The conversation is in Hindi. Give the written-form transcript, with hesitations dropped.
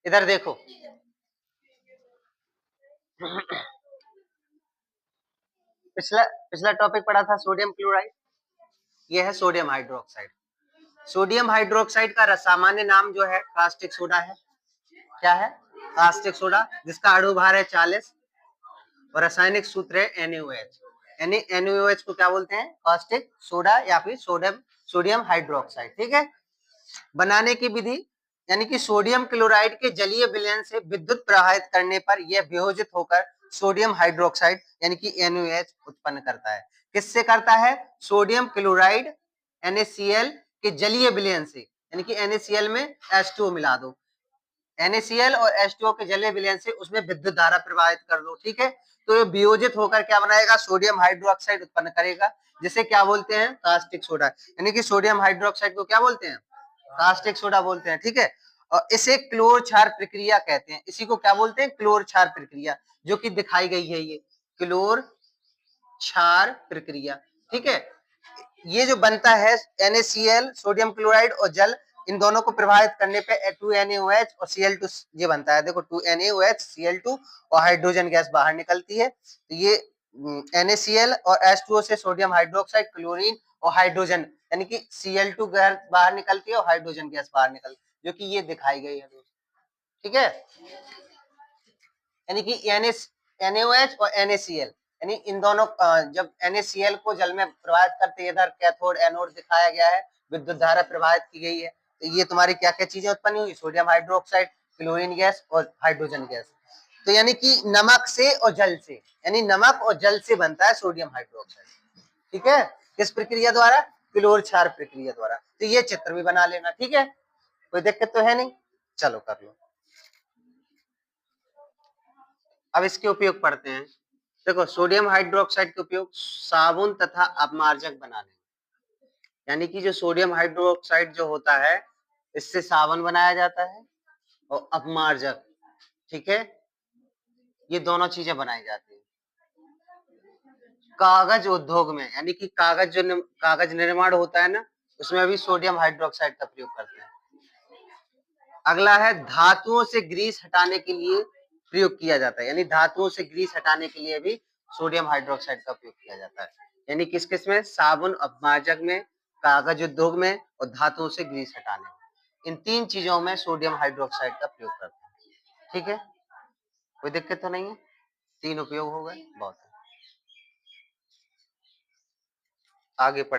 इधर देखो पिछला पिछला टॉपिक पढ़ा था सोडियम क्लोराइड, ये है सोडियम हाइड्रोक्साइड। सोडियम हाइड्रोक्साइड का सामान्य नाम जो है कास्टिक सोडा है। क्या है? कास्टिक सोडा, जिसका अणु भार है 40 और रासायनिक सूत्र है NaOH। यानी NaOH को क्या बोलते हैं? कास्टिक सोडा या फिर सोडियम हाइड्रोक्साइड। ठीक है। बनाने की विधि, यानी कि सोडियम क्लोराइड के जलीय विलयन से विद्युत प्रवाहित करने पर यह वियोजित होकर सोडियम हाइड्रोक्साइड यानी कि NaOH उत्पन्न करता है। किससे करता है? सोडियम क्लोराइड NaCl के जलीय विलयन से, यानी कि NaCl में H2O मिला दो, NaCl और H2O के जलीय विलयन से उसमें विद्युत धारा प्रवाहित कर दो। ठीक है। तो ये वियोजित होकर क्या बनाएगा? सोडियम हाइड्रोक्साइड उत्पन्न करेगा, जिसे क्या बोलते हैं? Caustic soda. यानी कि सोडियम हाइड्रोक्साइड को क्या बोलते हैं? कास्टिक सोडा बोलते हैं। ठीक है। और इसे क्लोर क्षार प्रक्रिया कहते हैं। इसी को क्या बोलते हैं? क्लोर क्षार प्रक्रिया, जो कि दिखाई गई है, ये क्लोर क्षार प्रक्रिया। ठीक है। ये जो बनता है NaCl, सोडियम क्लोराइड और जल, इन दोनों को प्रभावित करने पे 2NaOH और Cl2 ये बनता है। देखो 2NaOH Cl2 और हाइड्रोजन गैस बाहर निकलती है। तो ये NaCl और H2O से सोडियम हाइड्रोक्साइड, क्लोरीन और हाइड्रोजन, यानी कि Cl2 गैस बाहर निकलती है और हाइड्रोजन गैस बाहर निकलती है, जो कि ये दिखाई गई है। ठीक है। यानी कि NaOH और NaCl, यानी इन दोनों जब NaCl को जल में प्रवाहित करते हैं, इधर कैथोड एनोड दिखाया गया है, विद्युत धारा प्रवाहित की गई है। तो ये तुम्हारी क्या क्या चीजें उत्पन्न हुई? सोडियम हाइड्रोक्साइड, क्लोरीन गैस और हाइड्रोजन गैस। तो यानी कि नमक से और जल से, यानी नमक और जल से बनता है सोडियम हाइड्रोक्साइड। ठीक है। किस प्रक्रिया द्वारा? क्लोर क्षार प्रक्रिया द्वारा। तो ये चित्र भी बना लेना। ठीक है। कोई दिक्कत तो है नहीं? चलो कर लो। अब इसके उपयोग पढ़ते हैं। देखो सोडियम हाइड्रोक्साइड के उपयोग साबुन तथा अपमार्जक बनाने, यानी कि जो सोडियम हाइड्रोक्साइड जो होता है, इससे साबुन बनाया जाता है और अपमार्जक, ठीक है, ये दोनों चीजें बनाई जाती है। कागज उद्योग में, यानी कि कागज निर्माण होता है ना, उसमें भी सोडियम हाइड्रोक्साइड का प्रयोग करते हैं। अगला है धातुओं से ग्रीस हटाने के लिए प्रयोग किया जाता है, यानी धातुओं से ग्रीस हटाने के लिए भी सोडियम हाइड्रोक्साइड का प्रयोग किया जाता है। यानी किस किस में? साबुन, अपमार्जक में, कागज उद्योग में और धातुओं से ग्रीस हटाने में। इन तीन चीजों में सोडियम हाइड्रोक्साइड का प्रयोग करते हैं। ठीक है। कोई दिक्कत तो नहीं है? तीन उपयोग हो गए, बहुत है। आगे पढ़े।